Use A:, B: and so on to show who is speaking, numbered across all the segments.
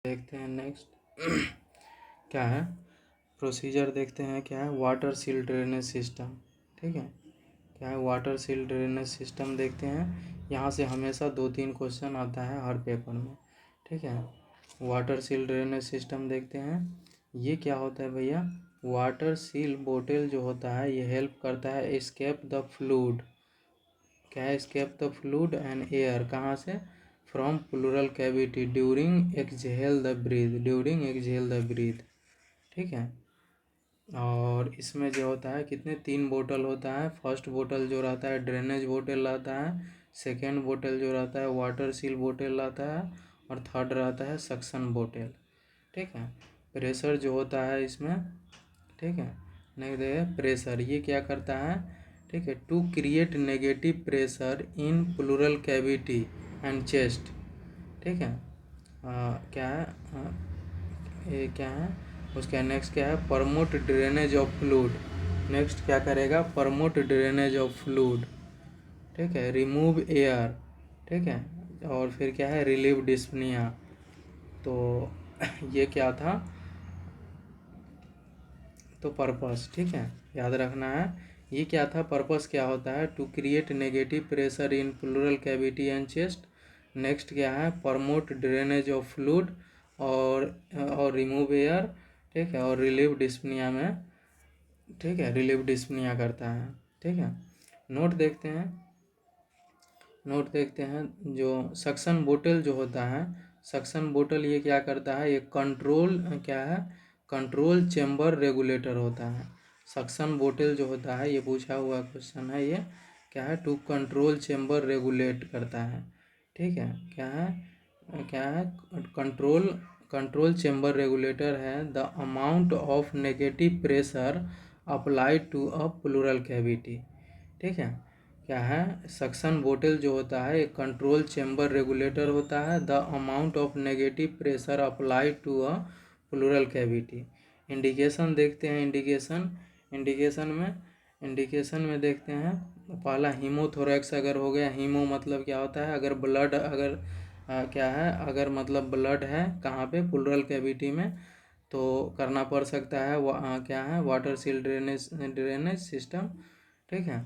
A: देखते हैं नेक्स्ट क्या है प्रोसीजर। देखते हैं क्या है वाटर सील ड्रेनेज सिस्टम। ठीक है, क्या है वाटर सील ड्रेनेज सिस्टम। देखते हैं यहाँ से हमेशा 2-3 क्वेश्चन आता है हर पेपर में। ठीक है, वाटर सील ड्रेनेज सिस्टम देखते हैं ये क्या होता है भैया। वाटर सील बोतल जो होता है ये हेल्प करता है एस्केप द फ्लूड। क्या है escape the fluid and air, कहाँ से, from pleural cavity during exhale the breath. ठीक है, और इसमें जो होता है कितने 3 बोतल होता है। फर्स्ट बोतल जो रहता है ड्रेनेज बोतल रहता है, सेकेंड बोतल जो रहता है वाटर सील बोतल रहता है, और थर्ड रहता है सक्शन बोतल। ठीक है, प्रेशर जो होता है इसमें, ठीक है, नहीं देखिए प्रेशर ये क्या करता है। ठीक है, to create negative pressure in pleural cavity and chest. ठीक है, क्या है ये क्या है उसका नेक्स्ट क्या है promote drainage of fluid. Next क्या करेगा प्रमोट ड्रेनेज ऑफ फ्लूड। ठीक है, रिमूव एयर। ठीक है, और फिर क्या है रिलीव डिस्पनिया। तो ये क्या था तो पर्पस। ठीक है, याद रखना है ये क्या था पर्पस क्या होता है to create negative pressure in pleural cavity and chest. Next क्या है प्रमोट ड्रेनेज ऑफ फ्लूड और रिमूव एयर। ठीक है, और रिलीव डिस्पनिया में, ठीक है, रिलीव डिस्पनिया करता है। ठीक है, नोट देखते हैं जो सक्शन बोतल जो होता है, सक्शन बोतल ये क्या करता है ये कंट्रोल क्या है कंट्रोल चेम्बर रेगुलेटर होता है। सक्शन बोतल जो होता है ये पूछा हुआ क्वेश्चन है, ये क्या है टू कंट्रोल चेम्बर रेगुलेट करता है। ठीक है, क्या है कंट्रोल चेम्बर रेगुलेटर है the amount of negative pressure applied to a pleural cavity. ठीक है, क्या है सक्शन बोतल जो होता है एक कंट्रोल चेम्बर रेगुलेटर होता है the amount of negative pressure applied to a pleural cavity. Indication देखते हैं इंडिकेशन में देखते हैं पहला हीमोथोरैक्स अगर हो गया, हीमो मतलब क्या होता है अगर ब्लड अगर क्या है अगर मतलब ब्लड है कहाँ पे प्लूरल कैविटी में तो करना पड़ सकता है क्या है वाटर सील ड्रेनेज सिस्टम। ठीक है,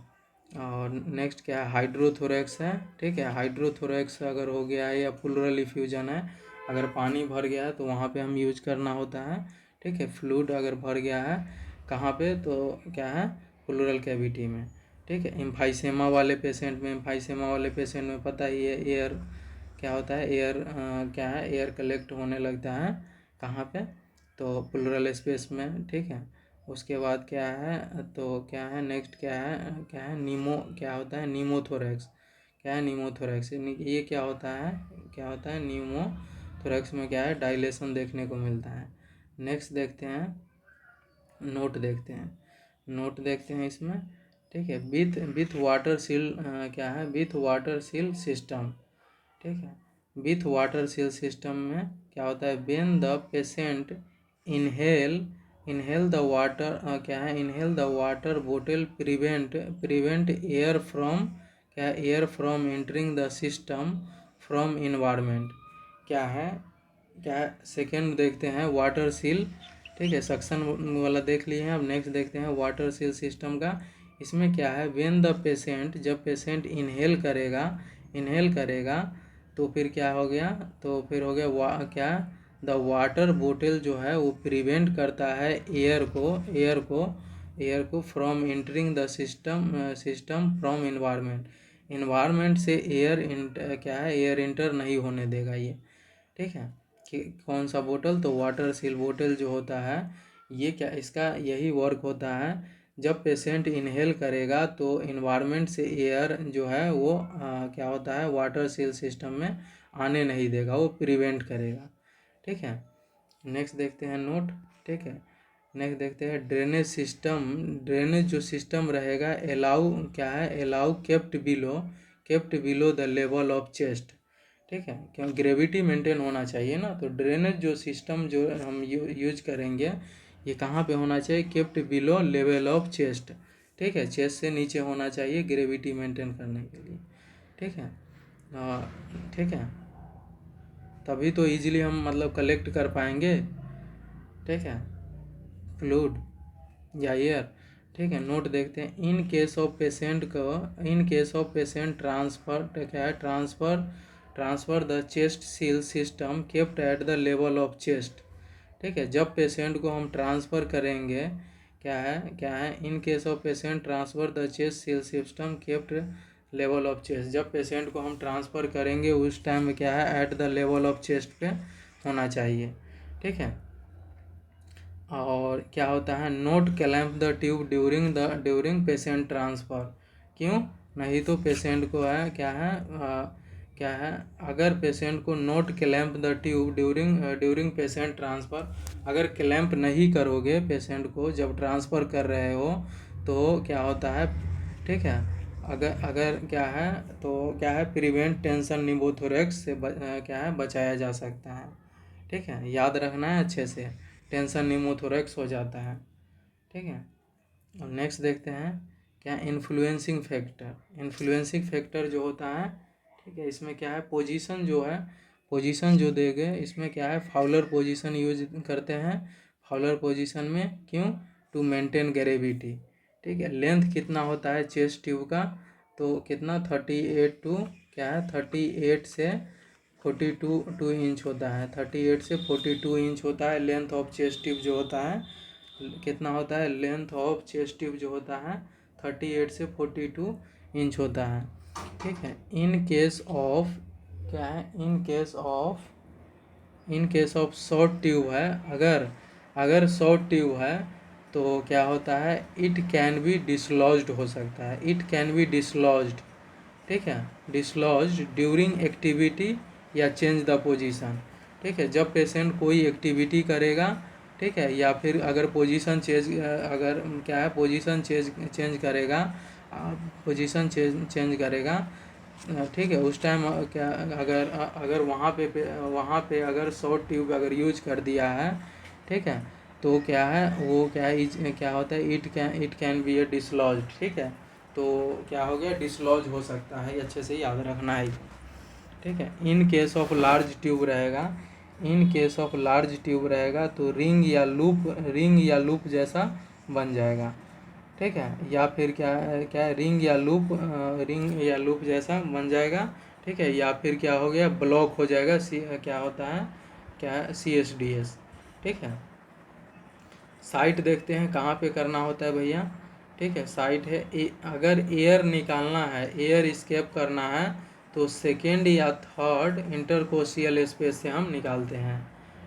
A: और नेक्स्ट क्या है हाइड्रोथोरैक्स है। ठीक है, हाइड्रोथोरैक्स अगर हो गया है या प्लूरल इफ्यूजन है, अगर पानी भर गया है तो वहाँ पे हम यूज करना होता है। ठीक है, फ्लूइड अगर भर गया है कहाँ पे तो क्या है प्लूरल कैविटी में। ठीक है, एम्फाइसेमा वाले पेशेंट में पता ही है एयर क्या होता है एयर क्या है एयर कलेक्ट होने लगता है कहाँ पे तो प्लूरल स्पेस में। ठीक है, उसके बाद क्या है तो क्या है नेक्स्ट क्या है नीमो क्या होता है नीमोथोरैक्स। क्या है नीमोथोरैक्स ये क्या होता है नीमोथोरैक्स में क्या है डायलेशन देखने को मिलता है। नेक्स्ट देखते हैं नोट देखते हैं इसमें। ठीक है, विथ वाटर सील क्या है विथ वाटर सील सिस्टम। ठीक है, विथ वाटर सील सिस्टम में क्या होता है when the patient inhale the water क्या है इनहेल द वाटर बोतल prevent air from entering the system from environment. क्या है सेकेंड देखते हैं वाटर सील। ठीक है, सक्शन वाला देख लिए हैं, अब नेक्स्ट देखते हैं वाटर सील सिस्टम का। इसमें क्या है व्हेन द पेशेंट जब पेशेंट इनहेल करेगा तो फिर क्या हो गया तो फिर हो गया क्या द वाटर बोतल जो है वो प्रिवेंट करता है एयर को from entering the system from environment से एयर इंटर नहीं होने देगा ये। ठीक है, कि कौन सा बोतल तो वाटर सील बोतल जो होता है ये क्या इसका यही वर्क होता है जब पेशेंट इनहेल करेगा तो इन्वायरमेंट से एयर जो है वो क्या होता है वाटर सील सिस्टम में आने नहीं देगा, वो प्रिवेंट करेगा। ठीक है, नेक्स्ट देखते हैं नोट। ठीक है, नेक्स्ट देखते हैं ड्रेनेज जो सिस्टम रहेगा allow kept below the level of chest. ठीक है, क्यों ग्रेविटी मेंटेन होना चाहिए ना, तो ड्रेनेज जो सिस्टम जो हम यूज करेंगे ये कहाँ पे होना चाहिए kept below level of chest. ठीक है, चेस्ट से नीचे होना चाहिए ग्रेविटी मेंटेन करने के लिए। ठीक है, ठीक है, तभी तो इजीली हम मतलब कलेक्ट कर पाएंगे, ठीक है, फ्लूइड या एयर, ठीक है। नोट देखते हैं, इन केस ऑफ पेशेंट को, इन केस ऑफ पेशेंट ट्रांसफर, क्या है, transfer the chest seal system kept at the level of chest, ठीक है। जब पेशेंट को हम ट्रांसफ़र करेंगे, क्या है, in case of patient transfer the chest seal system kept level of chest, जब पेशेंट को हम ट्रांसफ़र करेंगे उस टाइम में क्या है, at the level of chest पे होना चाहिए, ठीक है। और क्या होता है, note clamp the tube during patient transfer, क्यों, नहीं तो पेशेंट को है क्या है, अगर पेशेंट को note clamp the tube during patient transfer, अगर क्लैम्प नहीं करोगे पेशेंट को जब ट्रांसफ़र कर रहे हो तो क्या होता है, ठीक है, अगर क्या है तो क्या है, प्रिवेंट टेंशन निमोथोरेक्स से क्या है बचाया जा सकता है, ठीक है, याद रखना है अच्छे से, टेंशन निमोथोरेक्स हो जाता है, ठीक है। और नेक्स्ट देखते हैं क्या, इन्फ्लुएंसिंग फैक्टर जो होता है, ठीक है, इसमें क्या है, पोजीशन जो देंगे इसमें क्या है, फाउलर पोजीशन यूज करते हैं, फाउलर पोजीशन में क्यों, टू मेंटेन ग्रेविटी, ठीक है। लेंथ कितना होता है चेस्ट ट्यूब का, तो कितना 38 टू क्या है 38 से 42 इंच होता है, 38 से 42 इंच होता है लेंथ ऑफ चेस्ट ट्यूब जो होता है, कितना होता है लेंथ ऑफ चेस्ट ट्यूब जो होता है 38 से 42 इंच होता है, ठीक है। इन केस ऑफ क्या है, in case of short tube है, अगर शॉर्ट ट्यूब है तो क्या होता है, इट कैन बी डिसलॉज्ड हो सकता है, इट कैन बी डिसलॉज्ड, ठीक है, डिसलॉज्ड ड्यूरिंग एक्टिविटी या चेंज द पोजीशन, ठीक है, जब पेशेंट कोई एक्टिविटी करेगा, ठीक है, या फिर अगर पोजीशन चेंज, अगर क्या है पोजीशन चेंज करेगा, पोजीशन चेंज करेगा, ठीक है, उस टाइम क्या, अगर वहाँ पे अगर शॉर्ट ट्यूब अगर यूज कर दिया है, ठीक है, तो क्या है वो क्या है, क्या होता है, इट कैन बी ए डिसलॉज्ड, ठीक है, तो क्या हो गया, डिसलॉज हो सकता है, अच्छे से याद रखना है, ठीक है। In case of large tube रहेगा, in case of large tube रहेगा तो रिंग या लूप जैसा बन जाएगा, ठीक है, या फिर क्या है रिंग या लूप जैसा बन जाएगा, ठीक है, या फिर क्या हो गया, ब्लॉक हो जाएगा, क्या होता है, क्या है CSDS, ठीक है। साइट देखते हैं कहाँ पे करना होता है भैया, ठीक है, साइट है अगर एयर निकालना है, एयर एस्केप करना है तो सेकेंड या थर्ड इंटरकोशियल स्पेस से हम निकालते हैं,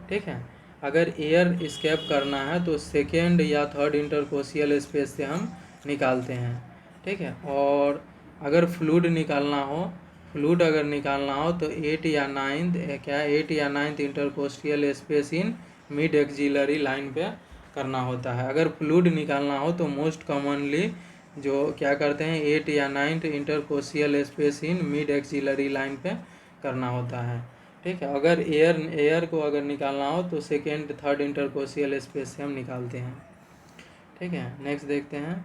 A: ठीक है, अगर एयर एस्केप करना है तो सेकेंड या थर्ड इंटरकोशियल स्पेस से हम निकालते हैं, ठीक है। और अगर फ्लूइड अगर निकालना हो तो 8 या 9 intercostal space in mid axillary line पे करना होता है। अगर फ्लूइड निकालना हो तो मोस्ट कॉमनली जो क्या करते हैं 8 या 9 intercostal space in mid axillary line पे करना होता है, ठीक है। अगर एयर को अगर निकालना हो तो सेकेंड थर्ड इंटरकोशियल स्पेस से हम निकालते हैं, ठीक है। नेक्स्ट देखते हैं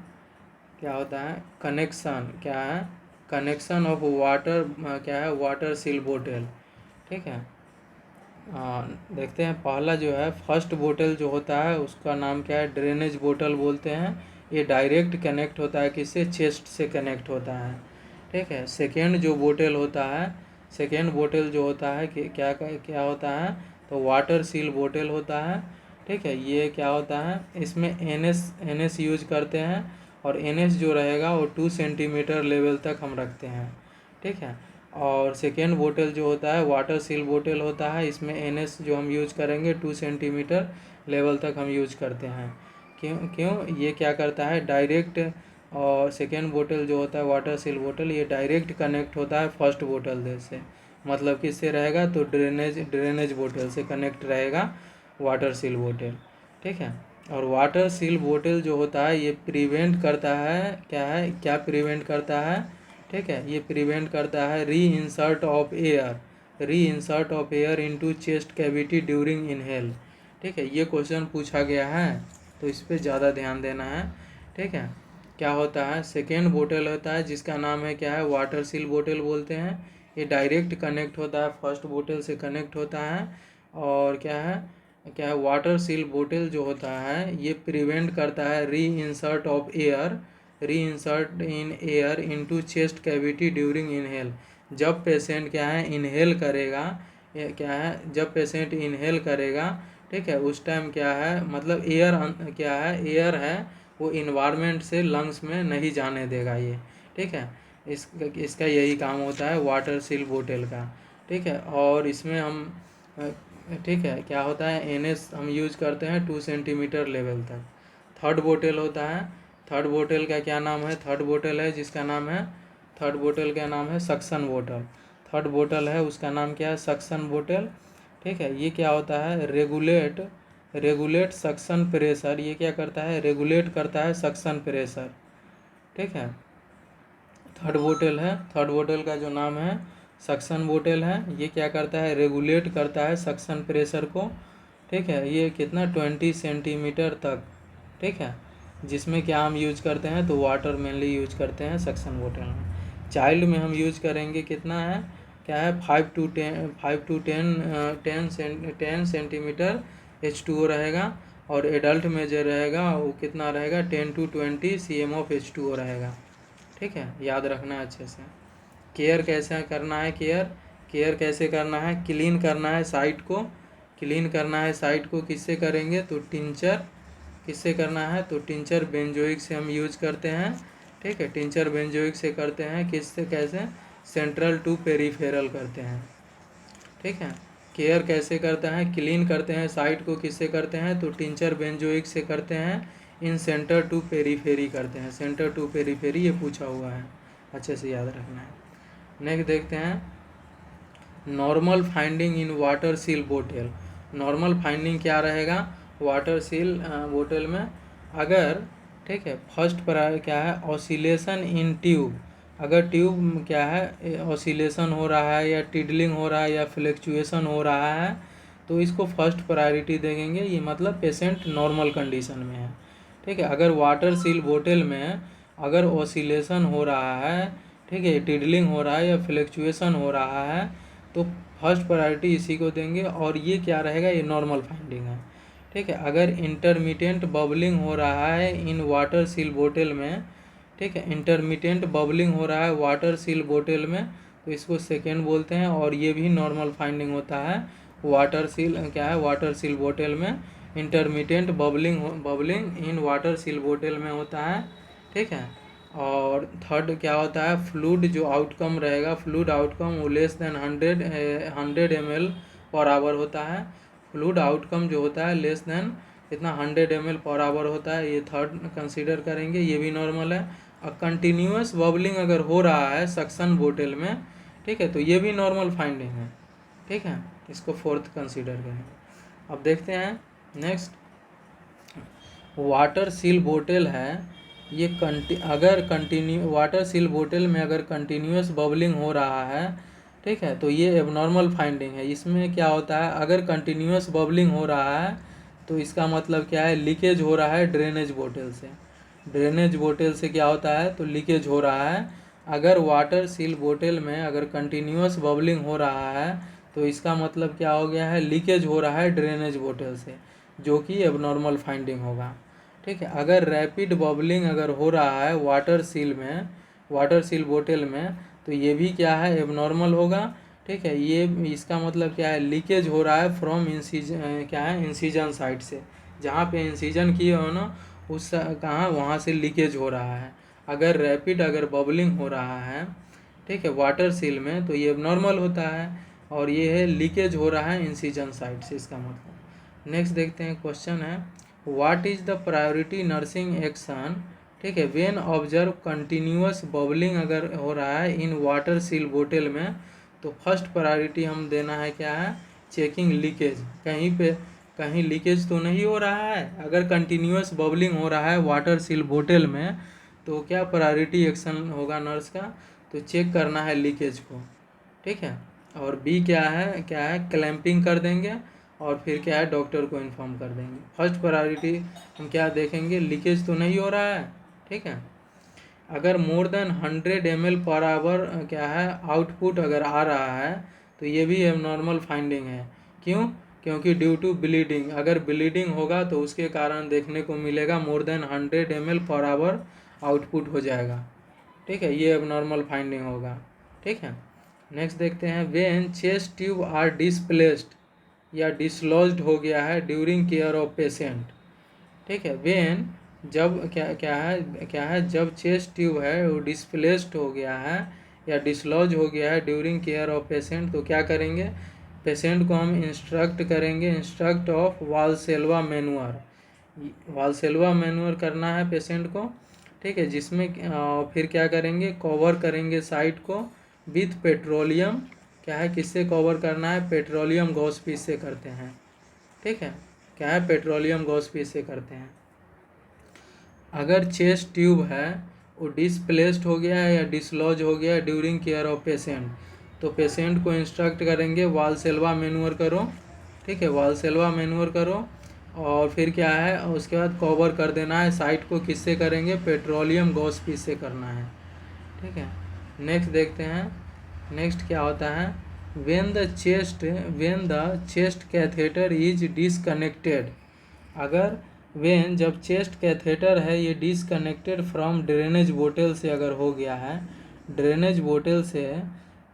A: क्या होता है, कनेक्शन, क्या है कनेक्शन ऑफ वाटर, क्या है वाटर सील बोतल, ठीक है। देखते हैं पहला जो है फर्स्ट बोतल जो होता है उसका नाम क्या है, ड्रेनेज बोतल बोलते हैं, ये डायरेक्ट कनेक्ट होता है किससे, चेस्ट से कनेक्ट होता है, ठीक है। सेकेंड जो बोतल होता है, सेकेंड बोतल जो होता है कि क्या होता है, तो वाटर सील बोतल होता है, ठीक है। ये क्या होता है, इसमें NS यूज करते हैं और NS जो रहेगा वो 2 सेंटीमीटर लेवल तक हम रखते हैं, ठीक है। और सेकेंड बोतल जो होता है वाटर सील बोतल होता है, इसमें NS जो हम यूज करेंगे 2 सेंटीमीटर लेवल तक हम यूज करते हैं, क्यों ये क्या करता है डायरेक्ट, और सेकेंड बोतल जो होता है वाटर सील बोतल ये डायरेक्ट कनेक्ट होता है फर्स्ट बोतल से, मतलब किससे रहेगा, तो ड्रेनेज बोतल से कनेक्ट रहेगा वाटर सील बोतल, ठीक है। और वाटर सील बोतल जो होता है ये प्रिवेंट करता है, क्या प्रिवेंट करता है, ठीक है, ये प्रिवेंट करता है री insert of air into chest cavity during inhale, ठीक है। ये क्वेश्चन पूछा गया है तो इस पर ज़्यादा ध्यान देना है, ठीक है। क्या होता है, सेकेंड बोतल होता है जिसका नाम है क्या है वाटर सील बोतल बोलते हैं, ये डायरेक्ट कनेक्ट होता है, फर्स्ट बोतल से कनेक्ट होता है। और क्या है वाटर सील बोतल जो होता है ये प्रिवेंट करता है री इंसर्ट ऑफ एयर, री insert in air into chest cavity during inhale. जब पेशेंट क्या है इनहेल करेगा, क्या है जब पेशेंट इनहेल करेगा, ठीक है, उस टाइम क्या है मतलब एयर क्या है एयर है वो इन्वायरमेंट से लंग्स में नहीं जाने देगा ये, ठीक है। इसका यही काम होता है वाटर सील बोतल का, ठीक है। और इसमें हम ठीक है क्या होता है एनएस हम यूज करते हैं 2 सेंटीमीटर लेवल तक। थर्ड बोतल होता है, थर्ड बोतल का क्या नाम है, थर्ड बोतल है जिसका नाम है, थर्ड बोतल का नाम है सक्शन बोतल। थर्ड बोतल है उसका नाम क्या है सक्शन बोतल, ठीक है। ये क्या होता है रेगुलेट सक्शन प्रेशर, ये क्या करता है रेगुलेट करता है सक्शन प्रेशर, ठीक है। थर्ड बोतल है, थर्ड बोतल का जो नाम है सक्शन बोतल है, ये क्या करता है रेगुलेट करता है सक्शन प्रेशर को, ठीक है। ये कितना 20 सेंटीमीटर तक, ठीक है। जिसमें क्या हम यूज करते हैं तो वाटर मेनली यूज करते हैं सक्शन बोतल में। चाइल्ड में हम यूज करेंगे कितना है क्या है 5 to 10 सेंटीमीटर H2O रहेगा। और एडल्ट में जो रहेगा वो कितना रहेगा 10 to 20 cm ऑफ H2O रहेगा, ठीक है। याद रखना है अच्छे से। केयर कैसे करना है, केयर कैसे करना है, क्लीन करना है साइट को, क्लीन करना है साइट को किससे करेंगे तो टिंचर, किससे करना है तो टिंचर बेंजोइक से हम यूज करते हैं, ठीक है। टिंचर बेंजोइक से करते हैं किससे कैसे सेंट्रल टू पेरीफेरल करते हैं, ठीक है। केयर कैसे करता है क्लीन करते हैं साइट को किससे करते हैं तो टिंचर बेंजोइक से करते हैं, इन सेंटर टू पेरीफेरी करते हैं, सेंटर टू पेरीफेरी ये पूछा हुआ है, अच्छे से याद रखना है। नेक्स्ट देखते हैं normal finding in water seal बोतल। नॉर्मल फाइंडिंग क्या रहेगा वाटर सील बोतल में, अगर ठीक है फर्स्ट पर क्या है ऑसिलेशन इन ट्यूब, अगर ट्यूब क्या है ऑसिलेशन हो रहा है या टिडलिंग हो रहा है या फ्लक्चुएशन हो रहा है तो इसको फर्स्ट प्रायोरिटी देंगे, ये मतलब पेशेंट नॉर्मल कंडीशन में है, ठीक है। अगर वाटर सील बोतल में अगर ऑसिलेशन हो रहा है, ठीक है, टिडलिंग हो रहा है या फ्लक्चुएशन हो रहा है तो फर्स्ट प्रायोरिटी इसी को देंगे। और ये क्या रहेगा ये नॉर्मल फाइंडिंग है, ठीक है। अगर इंटरमिटेंट बबलिंग हो रहा है इन वाटर सील बोतल में, ठीक है, इंटरमिटेंट बबलिंग हो रहा है वाटर सील बोतल में तो इसको सेकेंड बोलते हैं। और ये भी नॉर्मल फाइंडिंग होता है वाटर सील क्या है वाटर सील बोतल में intermittent bubbling in water seal बोतल में होता है, ठीक है। और थर्ड क्या होता है फ्लूड जो आउटकम रहेगा, फ्लूड आउटकम वो less than 100 ml per hour होता है। फ्लूड आउटकम जो होता है लेस देन इतना 100 ml पर आवर होता है, ये थर्ड कंसीडर करेंगे, ये भी नॉर्मल है। और कंटिन्यूस बबलिंग अगर हो रहा है सक्शन बोतल में, ठीक है, तो ये भी नॉर्मल फाइंडिंग है, ठीक है, इसको फोर्थ कंसीडर करेंगे। अब देखते हैं नेक्स्ट वाटर सील बोतल है, ये अगर कंटिन्यू वाटर सील बोतल में अगर कंटिन्यूस बबलिंग हो रहा है, ठीक है, तो ये एबनॉर्मल फाइंडिंग है। इसमें क्या होता है अगर कंटिन्यूस बबलिंग हो रहा है तो इसका मतलब क्या है लीकेज हो रहा है ड्रेनेज बोतल से, ड्रेनेज बोतल से क्या होता है तो लीकेज हो रहा है। अगर वाटर सील बोतल में अगर कंटिन्यूस बबलिंग हो रहा है तो इसका मतलब क्या हो गया है लीकेज हो रहा है ड्रेनेज बोतल से, जो कि एबनॉर्मल फाइंडिंग होगा, ठीक है। अगर रैपिड बबलिंग अगर हो रहा है वाटर सील में, वाटर सील बोतल में तो ये भी क्या है एबनॉर्मल होगा, ठीक है। ये इसका मतलब क्या है लीकेज हो रहा है फ्रॉम इंसीजन क्या है इंसीजन साइड से, जहाँ पे इंसीजन किए हो ना उस कहाँ वहाँ से लीकेज हो रहा है। अगर रैपिड अगर बबलिंग हो रहा है, ठीक है, वाटर सील में तो ये नॉर्मल होता है। और ये है लीकेज हो रहा है इंसीजन साइड से, इसका मतलब। नेक्स्ट देखते हैं क्वेश्चन है what is the priority nursing action, ठीक है, व्हेन ऑब्जर्व कंटिन्यूअस बबलिंग अगर हो रहा है इन वाटर सील बोतल में तो फर्स्ट प्रायोरिटी हम देना है क्या है चेकिंग लीकेज, कहीं पे कहीं लीकेज तो नहीं हो रहा है। अगर कंटिन्यूअस बबलिंग हो रहा है वाटर सील बोतल में तो क्या प्रायोरिटी एक्शन होगा नर्स का तो चेक करना है लीकेज को, ठीक है। और बी क्या है क्लैंपिंग कर देंगे और फिर क्या है डॉक्टर को इन्फॉर्म कर देंगे। फर्स्ट प्रायोरिटी हम क्या देखेंगे लीकेज तो नहीं हो रहा है, ठीक है। अगर more than 100 ml per hour क्या है आउटपुट अगर आ रहा है तो ये भी एबनॉर्मल फाइंडिंग है। क्यों? क्योंकि ड्यू टू ब्लीडिंग, अगर ब्लीडिंग होगा तो उसके कारण देखने को मिलेगा more than 100 ml per hour output हो जाएगा। ठीक है, ये एबनॉर्मल फाइंडिंग होगा। ठीक है, नेक्स्ट देखते हैं when chest tube are displaced या डिसलॉज्ड हो गया है ड्यूरिंग केयर ऑफ पेशेंट। ठीक है, वेन जब क्या है जब चेस्ट ट्यूब है वो डिस्प्लेस्ड हो गया है या डिसलॉज हो गया है ड्यूरिंग केयर ऑफ पेशेंट, तो क्या करेंगे, पेशेंट को हम इंस्ट्रक्ट करेंगे, इंस्ट्रक्ट ऑफ वाल्सेल्वा मैनुअर। वाल्सेल्वा मैनुअर करना है पेशेंट को। ठीक है, जिसमें फिर क्या करेंगे, कवर करेंगे साइट को विथ पेट्रोलियम। क्या है, किससे कवर करना है, पेट्रोलियम गॉस पीस से करते हैं। ठीक है, क्या है, पेट्रोलियम गॉस पीस से करते हैं। अगर चेस्ट ट्यूब है वो डिसप्लेस्ड हो गया है या डिसलॉज हो गया है ड्यूरिंग केयर ऑफ पेशेंट, तो पेशेंट को इंस्ट्रक्ट करेंगे वाल्सेल्वा मैनुअर करो। ठीक है, वाल्सेल्वा मैनुअर करो और फिर क्या है उसके बाद कवर कर देना है साइट को, किससे करेंगे, पेट्रोलियम गॉस पीस से करना है। ठीक है, नेक्स्ट देखते हैं, नेक्स्ट क्या होता है, when the chest catheter is disconnected. अगर वेन जब चेस्ट कैथेटर है ये डिसकनेक्टेड फ्रॉम ड्रेनेज बोतल से अगर हो गया है, ड्रेनेज बोतल से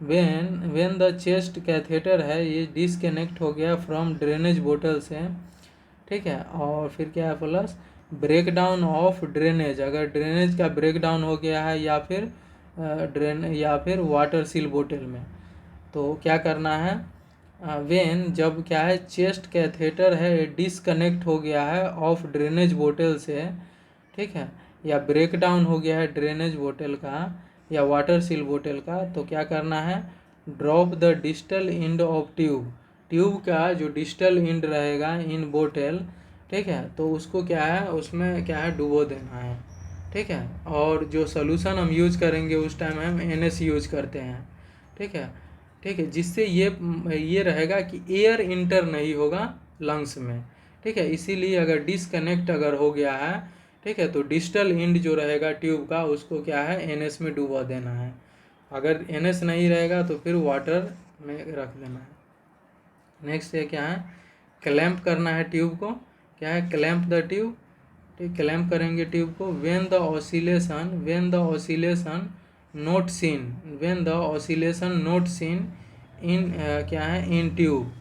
A: वेन द चेस्ट कैथेटर है ये डिसकनेक्ट हो गया फ्रॉम ड्रेनेज बोतल से। ठीक है, और फिर क्या है plus break down of drainage, अगर ड्रेनेज का ब्रेक डाउन हो गया है या फिर वाटर सील बोतल में, तो क्या करना है, वेन जब क्या है चेस्ट कैथेटर है डिसकनेक्ट हो गया है ऑफ ड्रेनेज बोतल से। ठीक है, या ब्रेक डाउन हो गया है ड्रेनेज बोतल का या वाटर सील बोतल का, तो क्या करना है, drop the distal end of tube का जो डिस्टल एंड रहेगा इन बोतल। ठीक है, तो उसको क्या है उसमें क्या है डुबो देना है। ठीक है, और जो सोल्यूशन हम यूज करेंगे उस टाइम हम NS यूज करते हैं। ठीक है, ठीक है, जिससे ये रहेगा कि एयर इंटर नहीं होगा लंग्स में। ठीक है, इसीलिए अगर डिसकनेक्ट अगर हो गया है, ठीक है, तो डिस्टल एंड जो रहेगा ट्यूब का उसको क्या है NS में डुबा देना है। अगर NS नहीं रहेगा तो फिर वाटर में रख देना है। नेक्स्ट ये क्या है, क्लैंप करना है ट्यूब को। क्या है, क्लैंप द ट्यूब। ठीक, क्लैंप करेंगे ट्यूब को when the oscillation note seen in क्या है इन ट्यूब।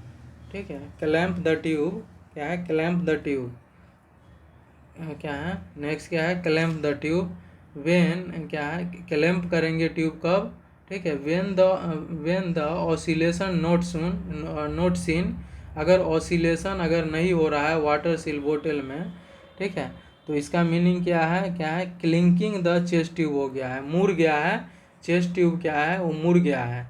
A: ठीक है, क्लैंप द ट्यूब। क्या है, क्लैंप द ट्यूब। क्या है, नेक्स्ट क्या है, क्लैंप द ट्यूब वेन क्या है, क्लैंप करेंगे ट्यूब कब, ठीक है, when the oscillation note scene, अगर ऑसिलेशन अगर नहीं हो रहा है वाटर सील बोतल में। ठीक है, तो इसका मीनिंग क्या है क्लिंकिंग द चेस्ट ट्यूब हो गया है, मुड़ गया है चेस्ट ट्यूब, क्या है वो मुड़ गया है।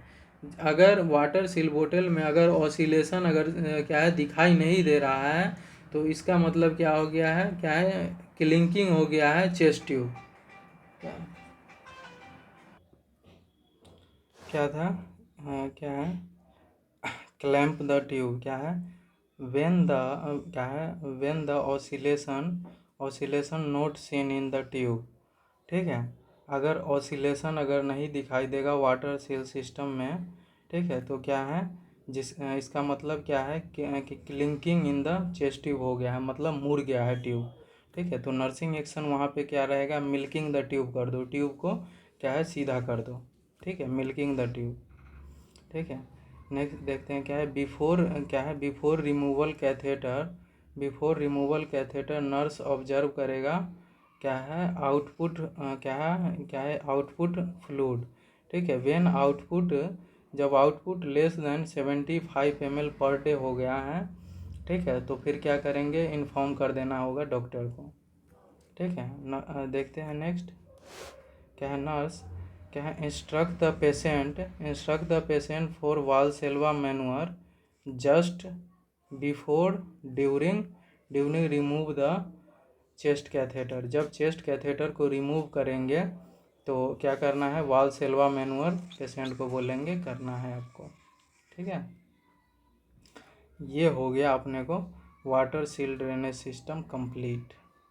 A: अगर वाटर सील बोतल में अगर ऑसिलेशन अगर क्या है दिखाई नहीं दे रहा है तो इसका मतलब क्या हो गया है, क्या है क्लिंकिंग हो गया है चेस्ट ट्यूब। क्या था, हाँ क्या है, क्लैंप द ट्यूब। क्या है, वेन द क्या है when the oscillation note seen in the tube. ठीक है, अगर ऑसिलेशन अगर नहीं दिखाई देगा वाटर सील सिस्टम में, ठीक है, तो क्या है इसका मतलब क्या है कि क्लिंकिंग इन द चेस्ट ट्यूब हो गया है, मतलब मुड़ गया है ट्यूब। ठीक है, तो नर्सिंग एक्शन वहाँ पे क्या रहेगा, मिल्किंग द ट्यूब कर दो, ट्यूब को क्या है सीधा कर दो। ठीक है, मिल्किंग द ट्यूब। ठीक है, नेक्स्ट देखते हैं क्या है, before removal catheter nurse observe करेगा क्या है आउटपुट, क्या है आउटपुट फ्लूड। ठीक है, वेन आउटपुट जब output less than 75 ml per day हो गया है, ठीक है, तो फिर क्या करेंगे, इन्फॉर्म कर देना होगा डॉक्टर को। ठीक है, देखते हैं नेक्स्ट क्या है, नर्स क्या है instruct the patient for Valsalva manoeuvre just before during remove the chest catheter. जब चेस्ट कैथेटर को रिमूव करेंगे तो क्या करना है, वाल्सेल्वा मैनुअर पेशेंट को बोलेंगे करना है आपको। ठीक है, ये हो गया अपने को water seal drainage system complete.